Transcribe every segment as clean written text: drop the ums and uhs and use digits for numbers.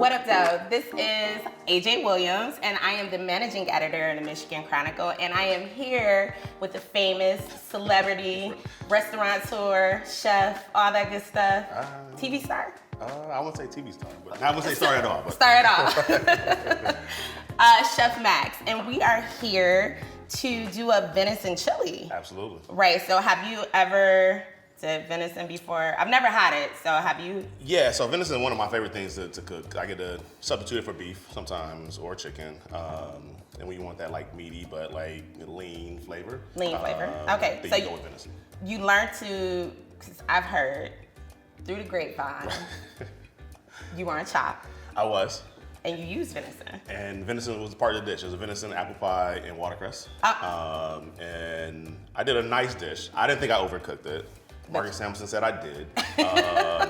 What up, though? This is AJ Williams, and I am the managing editor in the Michigan Chronicle, and I am here with the famous celebrity, restaurateur, chef, all that good stuff. TV star? I wouldn't say TV star, but I wouldn't say star at all. But. Star at all. Chef Max, and we are here to do a venison chili. Absolutely. Right, so have you ever did venison before? I've never had it, so have you? Yeah, so venison is one of my favorite things to cook. I get to substitute it for beef sometimes or chicken. And when you want that like meaty but like lean flavor. Lean flavor. Okay, then so you go with venison. You learned to, because I've heard through the grapevine, you were on Chop. I was. And you used venison. And venison was part of the dish. It was a venison, apple pie, and watercress. And I did a nice dish. I didn't think I overcooked it. Marcus Sampson said I did.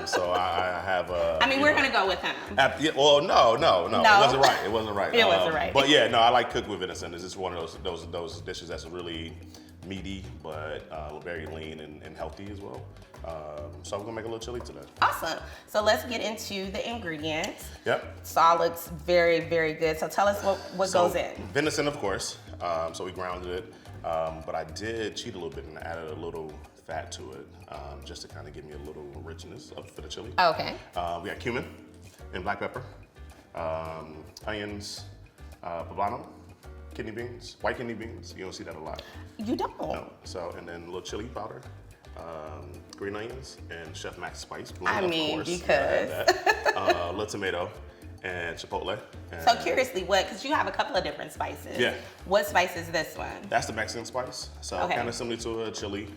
So I have a. I mean, we're gonna go with him. Yeah, well, no. It wasn't right. It wasn't right. It wasn't right. But yeah, no, I like cook with venison. It's just one of those dishes that's really meaty, but very lean and healthy as well. So I'm gonna make a little chili today. Awesome. So let's get into the ingredients. Yep. So all looks very, very good. So tell us what goes in. Venison, of course. So we grounded it, but I did cheat a little bit and added a little fat to it, just to kind of give me a little richness for the chili. Okay. We got cumin and black pepper, onions, poblano, kidney beans, white kidney beans. You don't see that a lot. You don't? No. So, and then a little chili powder, green onions, and Chef Max spice. I mean, because. A little tomato and chipotle. And so curiously, because you have a couple of different spices. Yeah. What spice is this one? That's the Mexican spice. So okay. Kind of similar to a chili.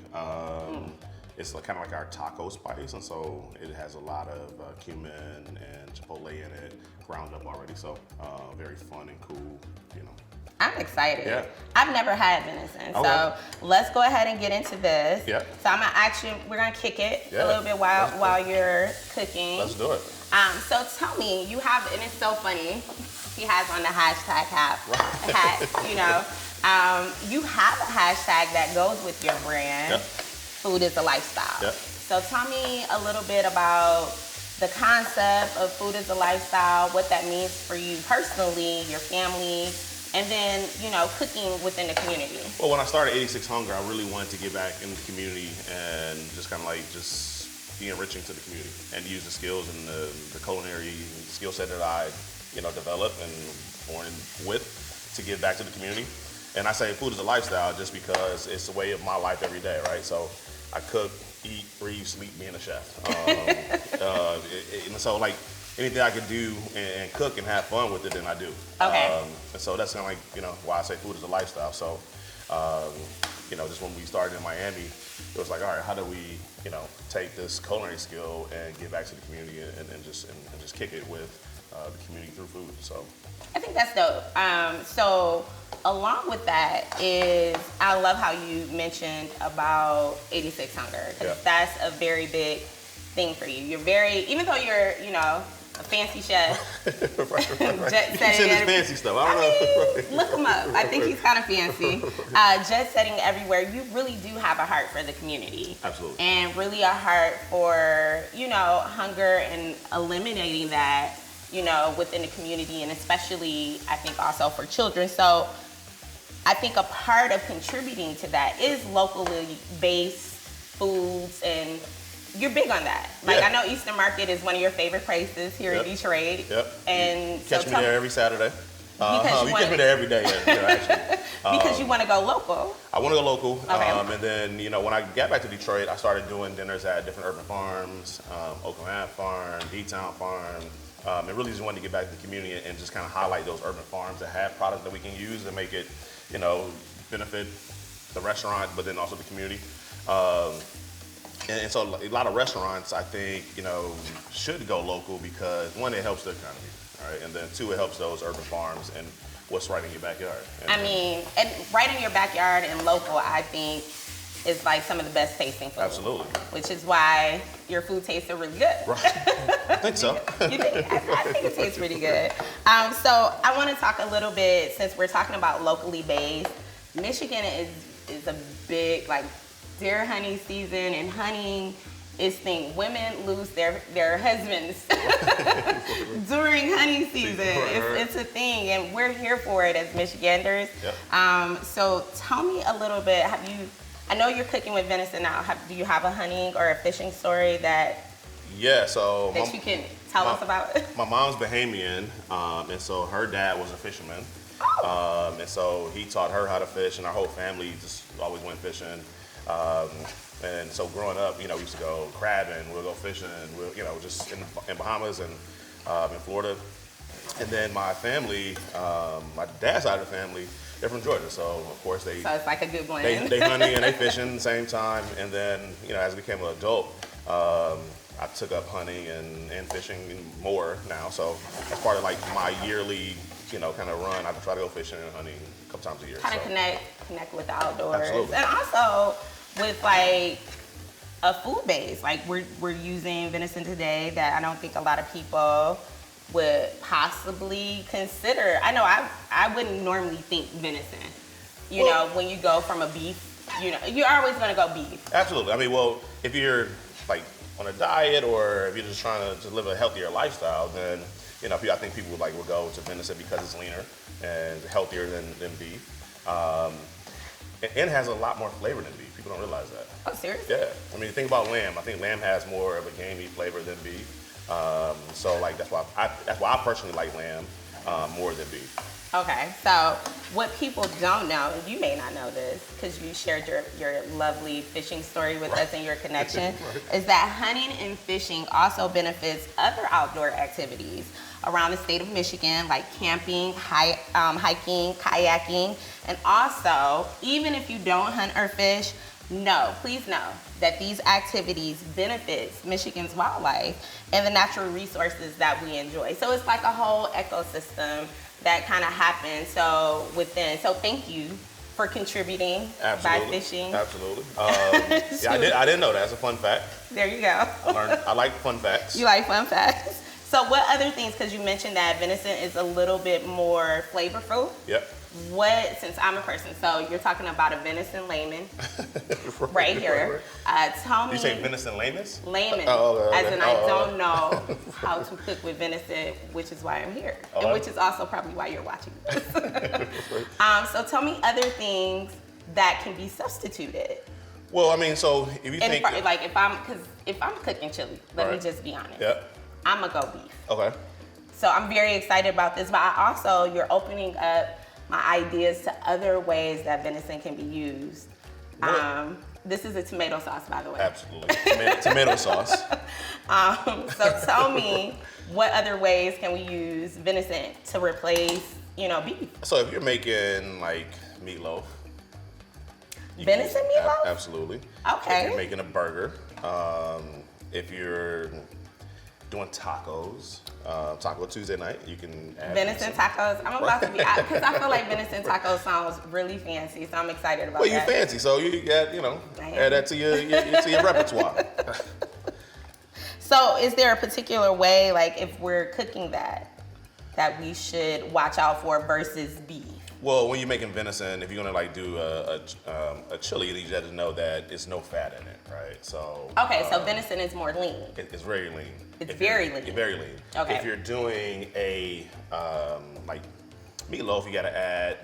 It's kind of like our taco spice, and so it has a lot of cumin and chipotle in it, ground up already. So very fun and cool, you know. I'm excited. Yeah. I've never had venison, okay. So let's go ahead and get into this. Yeah. So I'm gonna actually, we're gonna kick it a little bit while you're cooking. Let's do it. So tell me, you have, and it's so funny, he has on the hashtag hat, you know. You have a hashtag that goes with your brand, Food is a Lifestyle. Yep. So tell me a little bit about the concept of Food is a Lifestyle, what that means for you personally, your family, and then, you know, cooking within the community. Well, when I started 86 Hunger, I really wanted to get back in the community and just kind of like be enriching to the community and use the skills and the culinary skill set that I, you know, developed and born with to give back to the community. And I say food is a lifestyle just because it's a way of my life every day, right? So I cook, eat, breathe, sleep, being a chef. And so like anything I could do and cook and have fun with it, then I do. Okay. And so that's kind of like, you know, why I say food is a lifestyle. So, you know, just when we started in Miami, it was like, all right, how do we, you know, take this culinary skill and give back to the community and just kick it with the community through food. So I think that's dope. So along with that is, I love how you mentioned about 86 Hunger, because that's a very big thing for you. You're very, even though you're, you know, a fancy chef. right. Jet setting this fancy stuff. I don't know. Look him up. I think he's kind of fancy. Jet setting everywhere. You really do have a heart for the community. Absolutely. And really a heart for, you know, hunger and eliminating that, you know, within the community, and especially, I think, also for children. So I think a part of contributing to that is locally based foods, and you're big on that. Like, I know Eastern Market is one of your favorite places here in Detroit. Yep. And catch me there every Saturday. You catch me there every day, actually. Because you want to go local. I want to go local. Okay. And then, you know, when I got back to Detroit, I started doing dinners at different urban farms, Oakland Farm, D-Town Farm, and really just wanted to get back to the community and just kind of highlight those urban farms that have products that we can use and make it, you know, benefit the restaurant, but then also the community. And so a lot of restaurants, I think, you know, should go local because, one, it helps the economy, right? And then two, it helps those urban farms and what's right in your backyard. And right in your backyard and local, I think, is like some of the best tasting food. Absolutely. Which is why your food tastes so really good. Right. I think so. You think? I think it tastes really good. So I want to talk a little bit, since we're talking about locally based, Michigan is a big, like, deer hunting season and hunting women lose their husbands during hunting season. It's a thing, and we're here for it as Michiganders. Yep. So tell me a little bit. I know you're cooking with venison now. Do you have a hunting or a fishing story that you can tell us about? My mom's Bahamian, and so her dad was a fisherman. And so he taught her how to fish, and our whole family just always went fishing. And so growing up, we used to go crabbing, we'll go fishing, just in Bahamas and in Florida. And then my family, my dad's side of the family, they're from Georgia, so of course So it's like a good blend. They hunting and they fishing at the same time. And then, as I became an adult, I took up hunting and fishing more now. So that's part of like my yearly, kind of run. I try to go fishing and hunting a couple times a year. Kind of connect with the outdoors. Absolutely. And also with like a food base. Like we're using venison today that I don't think a lot of people would possibly consider. I know I wouldn't normally think venison. When you go from a beef, you're always gonna go beef. Absolutely. I mean, well, if you're like on a diet or if you're just trying to live a healthier lifestyle, then I think people would go to venison because it's leaner and healthier than beef. And has a lot more flavor than beef. People don't realize that. Oh, seriously? Yeah. I mean, think about lamb. I think lamb has more of a gamey flavor than beef. So that's why I personally like lamb more than beef. Okay, so what people don't know, and you may not know this because you shared your lovely fishing story with us and your connection, is that hunting and fishing also benefits other outdoor activities around the state of Michigan, like camping, hiking, kayaking, and also, even if you don't hunt or fish, please know that these activities benefits Michigan's wildlife and the natural resources that we enjoy. So it's like a whole ecosystem that kind of happens. So thank you for contributing by fishing. Absolutely. I didn't know that. That's a fun fact. There you go. I like fun facts. You like fun facts. So what other things, because you mentioned that venison is a little bit more flavorful. Yep. Since I'm a person, so you're talking about a venison layman right here. Tell me. You say venison layman's? Layman. Okay. As in I don't know how to cook with venison, which is why I'm here. And which is also probably why you're watching this. So tell me other things that can be substituted. Well, I mean, so if you think... if I'm cooking chili, let me just be honest. Yep. I'm gonna go beef. Okay. So I'm very excited about this, but you're opening up my ideas to other ways that venison can be used. This is a tomato sauce, by the way. Absolutely. Tomato sauce. So tell me, what other ways can we use venison to replace, beef? So if you're making like meatloaf. Venison meatloaf? Absolutely. Okay. If you're making a burger, if you're doing tacos, Taco Tuesday night, you can add venison tacos. I'm about to be, because I feel like venison tacos sounds really fancy, so I'm excited about that. Well, you're fancy, so you got, add that to your repertoire. So is there a particular way, like if we're cooking that we should watch out for versus beef? Well, when you're making venison, if you're gonna do a chili, you have to know that there's no fat in it, right? So so venison is more lean. It's very lean. It's very lean. It's very lean. Okay. If you're doing a like meatloaf, you gotta add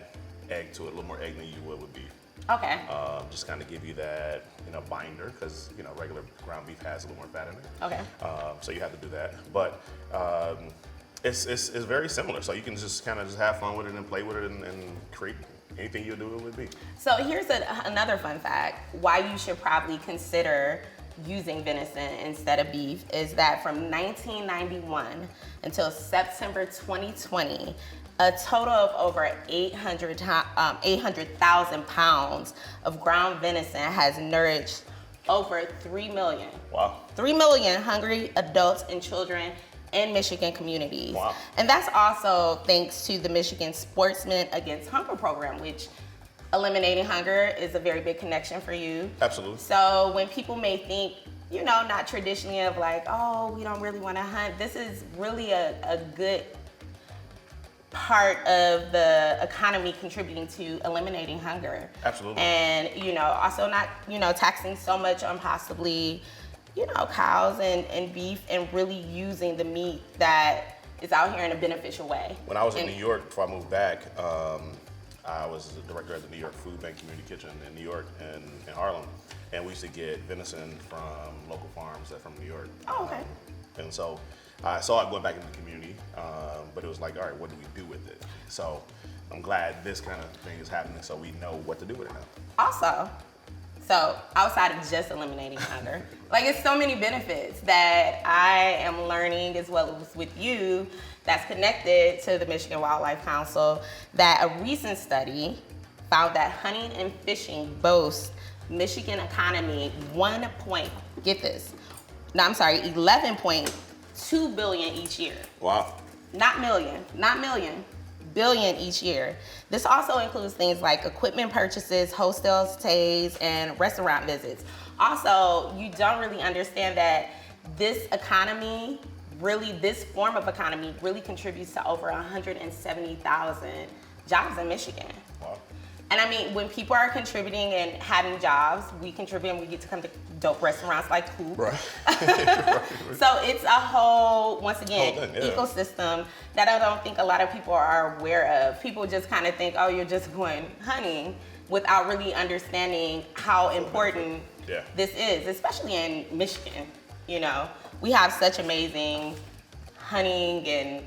egg to it, a little more egg than you would with beef. Okay. Just kind of give you that binder, because regular ground beef has a little more fat in it. Okay. So you have to do that, but. It's very similar, so you can just kind of have fun with it and play with it and create anything you'll do with beef. So here's another fun fact, why you should probably consider using venison instead of beef is that from 1991 until September 2020, a total of over 800,000 pounds of ground venison has nourished over 3 million. Wow. 3 million hungry adults and children in Michigan communities. Wow. And that's also thanks to the Michigan Sportsmen Against Hunger program, which eliminating hunger is a very big connection for you. Absolutely. So when people may think, not traditionally of like, oh, we don't really want to hunt, this is really a good part of the economy contributing to eliminating hunger. Absolutely. And, also not, taxing so much on possibly cows and beef, and really using the meat that is out here in a beneficial way. When I was in New York, before I moved back, I was the director at the New York Food Bank Community Kitchen in New York and in Harlem. And we used to get venison from local farms that from New York. Oh, okay. And so I saw it going back into the community, but it was like, all right, what do we do with it? So I'm glad this kind of thing is happening so we know what to do with it now. Also, so outside of just eliminating hunger, like it's so many benefits that I am learning as well as with you that's connected to the Michigan Wildlife Council, that a recent study found that hunting and fishing boast Michigan economy 11.2 billion each year. Wow. Not million, billion each year. This also includes things like equipment purchases, hostel stays, and restaurant visits. Also, you don't really understand that this form of economy really contributes to over 170,000 jobs in Michigan. Wow. And I mean, when people are contributing and having jobs, we contribute and we get to come to dope restaurants like Coop. Right. So it's a whole, once again, ecosystem that I don't think a lot of people are aware of. People just kind of think, oh, you're just going hunting without really understanding how important this is, especially in Michigan. We have such amazing hunting and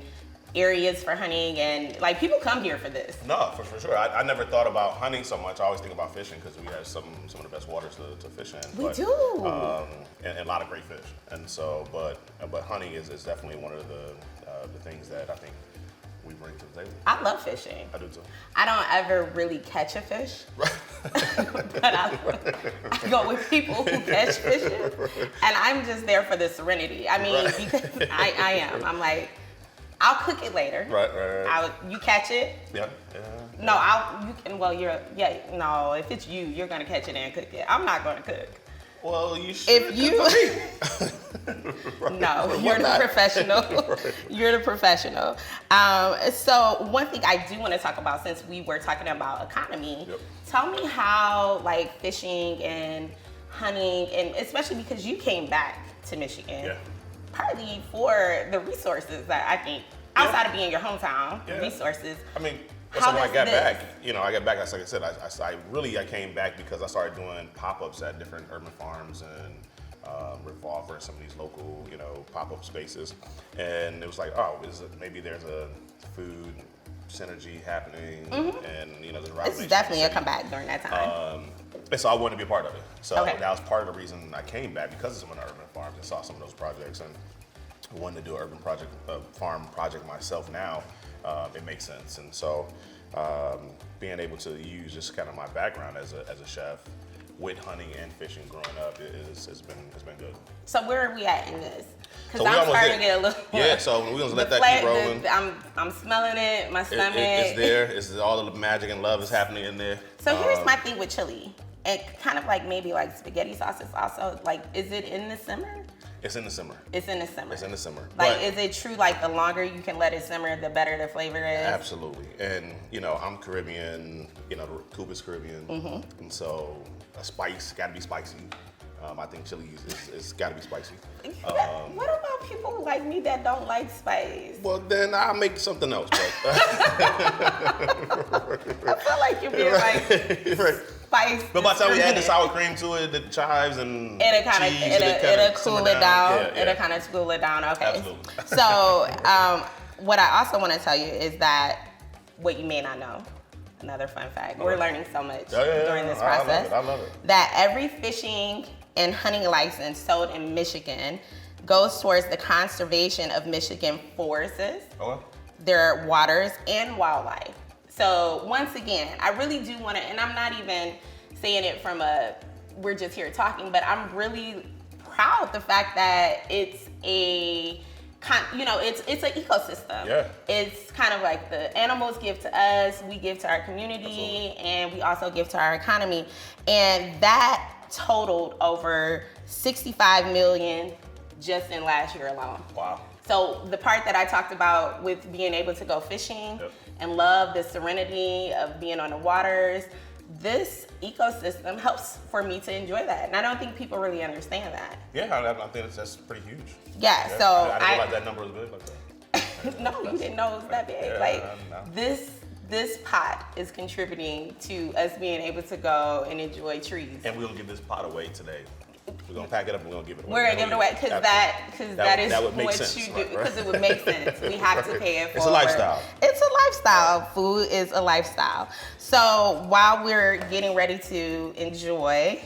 areas for hunting, and like people come here for this. No, for sure. I never thought about hunting so much. I always think about fishing because we have some of the best waters to fish in. We do. And a lot of great fish. And so, but hunting is definitely one of the things that I think we bring to the table. I love fishing. I do too. I don't ever really catch a fish, but I go with people who catch fishes, and I'm just there for the serenity. I mean, because I am. I'm like, I'll cook it later. Right. You catch it? Yeah. No, no, if it's you, you're gonna catch it and cook it. I'm not gonna cook. Well, you should. If you, no, you're the professional. You're the professional. So one thing I do want to talk about, since we were talking about economy, tell me how like fishing and hunting, and especially because you came back to Michigan, partly for the resources that I think outside of being your hometown, resources. I mean. So when I got back, like I said, I came back because I started doing pop-ups at different urban farms and Revolver, some of these local, pop-up spaces. And it was like, maybe there's a food synergy happening, and it's definitely a comeback during that time. And so I wanted to be a part of it. So that was part of the reason I came back, because of some of the urban farms and saw some of those projects, and I wanted to do an urban farm project myself now. It makes sense, and so being able to use just kind of my background as a chef with hunting and fishing growing up has been good. So where are we at in this? Because I'm starting to get a little. Yeah, so we're gonna let that keep rolling. I'm smelling it. My stomach. It's there. It's all of the magic and love is happening in there. So here's my thing with chili, and kind of like maybe like spaghetti sauce is also like, is it in the simmer? It's in the simmer. It's in the simmer. It's in the simmer. Like, is it true, like, the longer you can let it simmer, the better the flavor is? Absolutely. And, I'm Caribbean, Cuba's Caribbean. And so a spice, gotta be spicy. I think chili is gotta be spicy. What about people like me that don't like spice? Well, then I'll make something else. But, I feel like you're being like spice. But by the time we add the sour cream to it, the chives and it'll cool it down. It'll kind of cool it down. Okay. Absolutely. So what I also want to tell you is that what you may not know. Another fun fact. We're learning so much during this process. I love it. That every fishing and hunting license sold in Michigan goes towards the conservation of Michigan forests, their waters, and wildlife. So once again, I really do want to, and I'm not even saying it from we're just here talking, but I'm really proud of the fact that it's it's an ecosystem. Yeah. It's kind of like the animals give to us, we give to our community, and we also give to our economy. And that totaled over 65 million just in last year alone. Wow. So the part that I talked about with being able to go fishing and love the serenity of being on the waters, this ecosystem helps for me to enjoy that. And I don't think people really understand that. Yeah, I think that's pretty huge. Yeah, so I didn't realize that number was big like that. No, you didn't know it was that big. Yeah, like no. this pot is contributing to us being able to go and enjoy trees. And we're gonna give this pot away today. We're gonna pack it up and we're gonna give it away. We're gonna give it away because that is that would make what sense, you do. right? Because it would make sense. We have to pay it forward. It's a lifestyle. It's a lifestyle. Food is a lifestyle. So while we're getting ready to enjoy,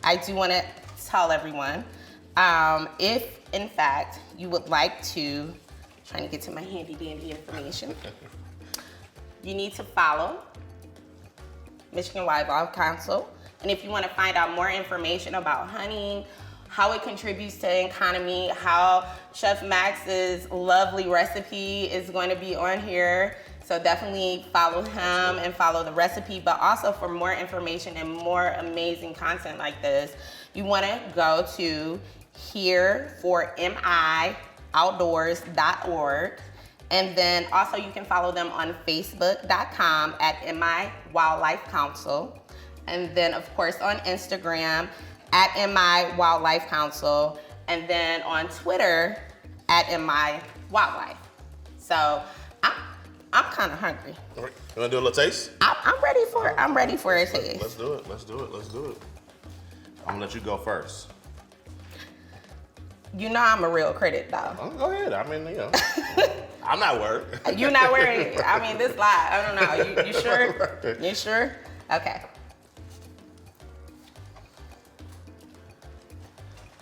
I do want to tell everyone, if in fact you would like to, trying to get to my handy dandy information, you need to follow Michigan Wildlife Council. And if you want to find out more information about honey, how it contributes to the economy, how Chef Max's lovely recipe is going to be on here. So definitely follow him and follow the recipe. But also for more information and more amazing content like this, you want to go to hereformioutdoors.org. And then also you can follow them on facebook.com at MI Wildlife Council. And then of course on Instagram at MI Wildlife Council. And then on Twitter at MI Wildlife. So I'm kind of hungry. All right. You wanna do a little taste? I'm ready for it. I'm ready for a taste. Let's do it. I'm gonna let you go first. You know I'm a real critic though. Oh, go ahead. I mean, I'm not worried. You're not worried. I mean, this live. I don't know. You sure? You sure? Okay.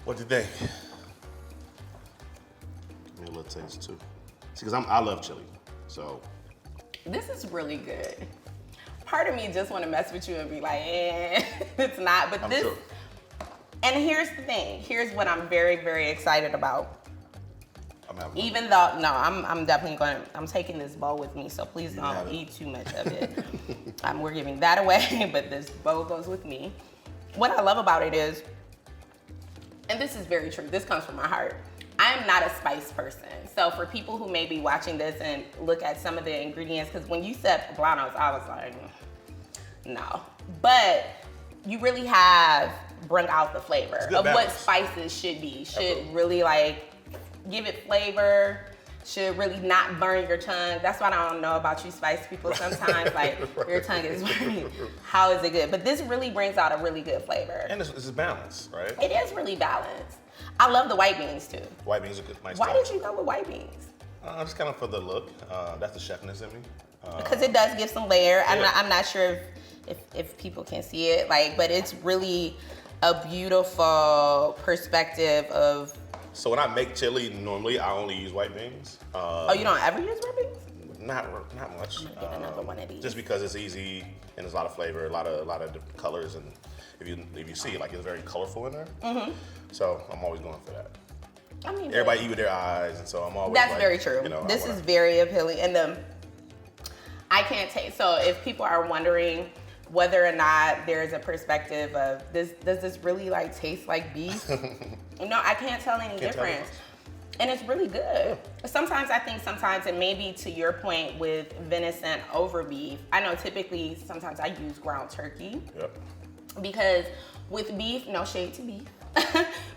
What do you think? Give me a little taste too. See, because I love chili, so. This is really good. Part of me just want to mess with you and be like, it's not. But I'm this, sure. And here's the thing. Here's what I'm very, very excited about. Even though, no, I'm definitely I'm taking this bowl with me, so please don't eat too much of it. We're giving that away, but this bowl goes with me. What I love about it is, and this is very true, this comes from my heart, I am not a spice person. So for people who may be watching this and look at some of the ingredients, because when you said poblanos, I was like, no. But you really have brought out the flavor of balance. what spices should be. Should really like give it flavor, should really not burn your tongue. That's what I don't know about you spice people sometimes, like your tongue is burning. How is it good? But this really brings out a really good flavor. And it's balanced, right? It is really balanced. I love the white beans too. White beans are good. Nice. Why did you go with white beans? Just kind of for the look. That's the chefness in me. Because it does give some layer. Yeah. I'm not sure if people can see it, but it's really a beautiful perspective of. So when I make chili, normally I only use white beans. You don't ever use red beans? Not much. I'm gonna get another one of these. Just because it's easy and there's a lot of flavor, a lot of different colors, and if you see, like, it's very colorful in there. Mm-hmm. So I'm always going for that. I mean, everybody eat with their eyes, and so I'm always. That's like, very true. This is very appealing, and I can't taste. So if people are wondering whether or not there's a perspective of this, does this really like taste like beef? No, I can't tell any difference. And it's really good. Sometimes I think it may be to your point with venison over beef. I know typically sometimes I use ground turkey. Yep. Because with beef, no shade to beef,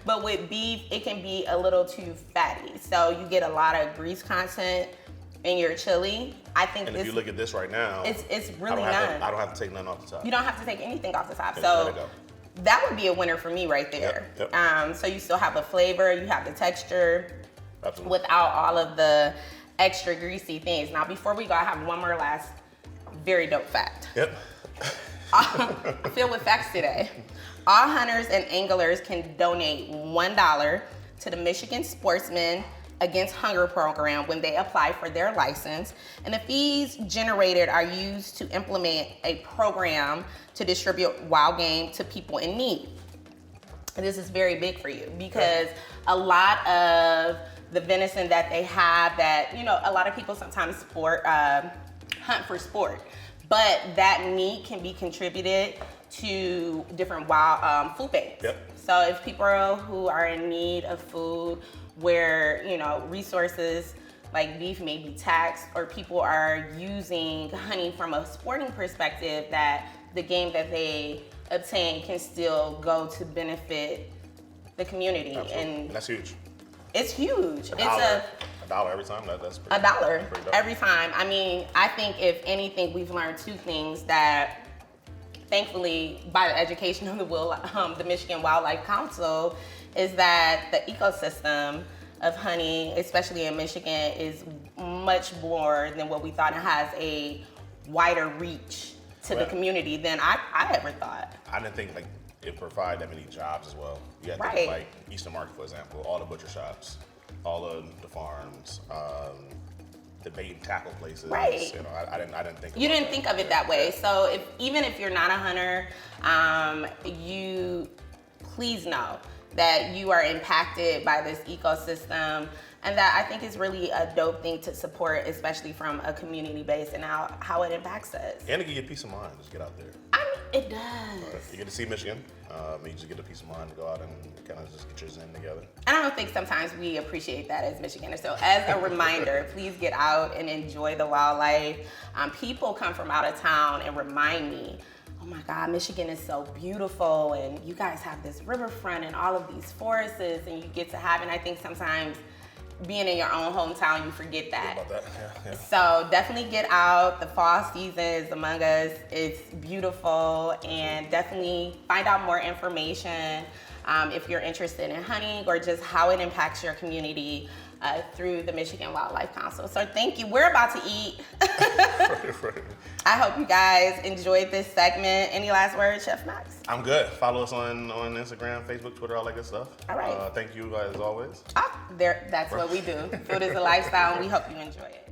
but with beef, it can be a little too fatty. So you get a lot of grease content in your chili. I think if you look at this right now, it's really nice. I don't have to take nothing off the top. You don't have to take anything off the top. Let it go. That would be a winner for me right there. Yep. So you still have the flavor, you have the texture, Absolutely. without all of the extra greasy things. Now, before we go, I have one more last very dope fact. Yep. Filled with facts today. All hunters and anglers can donate $1 to the Michigan Sportsmen Against Hunger program when they apply for their license. And the fees generated are used to implement a program to distribute wild game to people in need. And this is very big for you because a lot of the venison that they have that, a lot of people sometimes hunt for sport, but that meat can be contributed to different wild food banks. Yep. So if people who are in need of food where, resources like beef may be taxed, or people are using honey from a sporting perspective that the game that they obtain can still go to benefit the community. And that's huge. It's huge. A dollar every time. That's pretty, $1 pretty dope. every time. I mean, I think if anything, we've learned two things that, thankfully, by the education of the Michigan Wildlife Council, is that the ecosystem of honey, especially in Michigan, is much more than what we thought. It has a wider reach to the community than I ever thought. I didn't think like it provided that many jobs as well. You got to think of, like Eastern Market, for example, all the butcher shops, all of the farms, the bait and tackle places. Right. You know, I didn't think. You didn't think of it that way. So even if you're not a hunter, you please know that you are impacted by this ecosystem, and that I think is really a dope thing to support, especially from a community base and how it impacts us. And to give you peace of mind, just get out there. I mean, it does. You get to see Michigan. You just get a peace of mind to go out and kind of just get your zen together. And I don't think sometimes we appreciate that as Michiganders. So as a reminder, please get out and enjoy the wildlife. People come from out of town and remind me, oh my God, Michigan is so beautiful, and you guys have this riverfront and all of these forests, and you get to have, and I think sometimes being in your own hometown, you forget that. About that. Yeah. So definitely get out. The fall season is among us. It's beautiful, and definitely find out more information if you're interested in hunting or just how it impacts your community through the Michigan Wildlife Council. So thank you. We're about to eat. Right. I hope you guys enjoyed this segment. Any last words, Chef Max? I'm good. Follow us on Instagram, Facebook, Twitter, all that good stuff. All right. Thank you as always. That's what we do. Food is a lifestyle, and we hope you enjoy it.